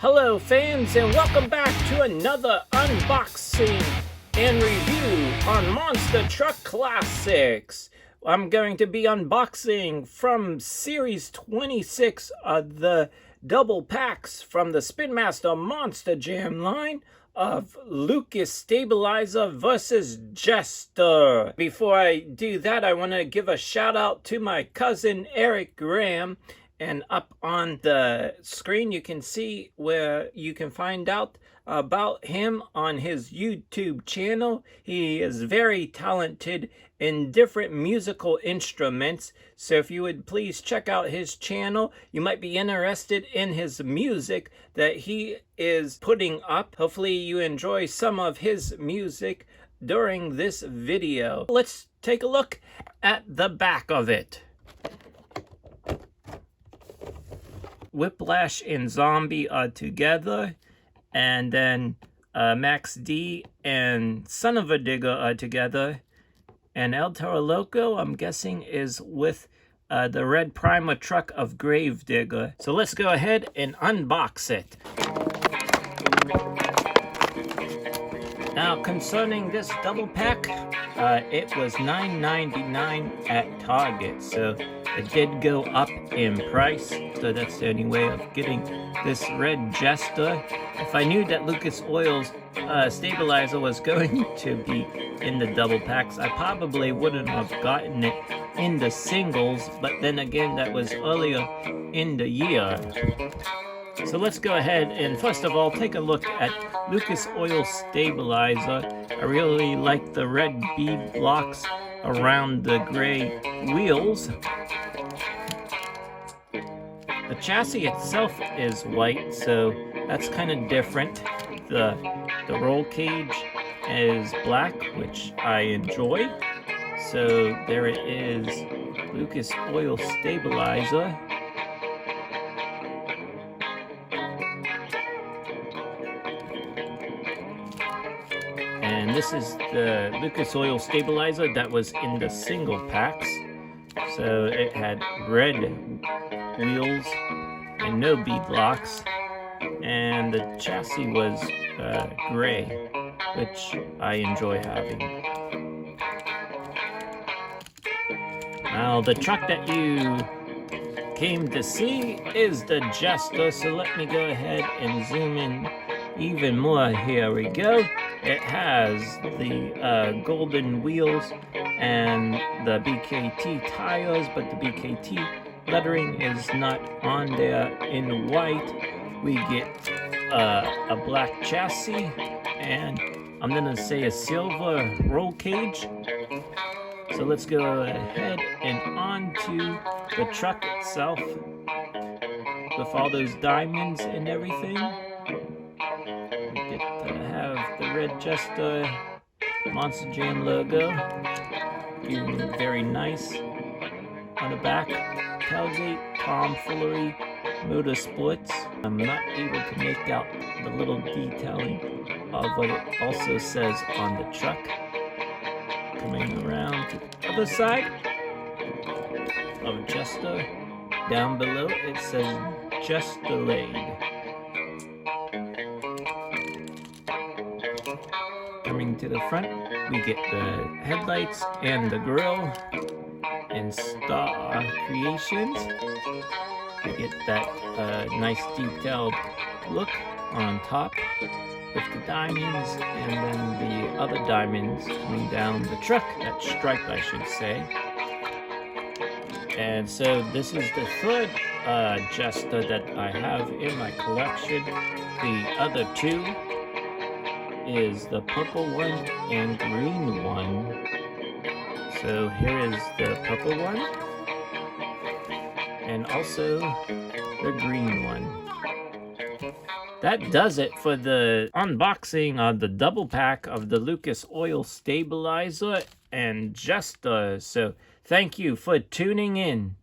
Hello fans, and welcome back to another unboxing and review on Monster Truck Classics. I'm going to be unboxing from Series 26 of the double packs from the Spin Master Monster Jam line of Lucas Stabilizer versus Jester. Before I do that, I want to give a shout out to my cousin Eric Graham. And up on the screen, you can see where you can find out about him on his YouTube channel. He is very talented in different musical instruments. So if you would please check out his channel, you might be interested in his music that he is putting up. Hopefully you enjoy some of his music during this video. Let's take a look at the back of it. Whiplash and Zombie are together, and then Max D and Son of a Digger are together, and El Toro Loco, I'm guessing, is with the red primer truck of Gravedigger. So let's go ahead and unbox it. Now, concerning this double pack, it was $9.99 at Target, so it did go up in price. So that's the only way of getting this red Jester. If I knew that Lucas Oil's stabilizer was going to be in the double packs, I probably wouldn't have gotten it in the singles, but then again, that was earlier in the year. So let's go ahead and first of all take a look at Lucas Oil Stabilizer. I really like the red bead blocks around the gray wheels. The chassis itself is white, so that's kind of different. The roll cage is black, which I enjoy. So there it is, Lucas Oil Stabilizer. And this is the Lucas Oil Stabilizer that was in the single packs. So it had red wheels and no bead locks, and the chassis was gray, which I enjoy having. Now the truck that you came to see is the Jester, so let me go ahead and zoom in even more. Here we go. It has the golden wheels and the BKT tires, but the BKT lettering is not on there in white. We get a black chassis, and I'm gonna say a silver roll cage. So let's go ahead and onto the truck itself with all those diamonds and everything. We get to have the red Jester Monster Jam logo, looking very nice on the back. Tailgate, tomfoolery, motorsports. I'm not able to make out the little detailing of what it also says on the truck. Coming around to the other side of Jester, down below it says Jesterade. Coming to the front, we get the headlights and the grille and Star Creations. We get that nice detailed look on top with the diamonds, and then the other diamonds coming down the truck, that stripe I should say. And so this is the third Jester that I have in my collection. The other two is the purple one and green one. So here is the purple one, and also the green one. That does it for the unboxing of the double pack of the Lucas Oil Stabilizer and Jester. So thank you for tuning in.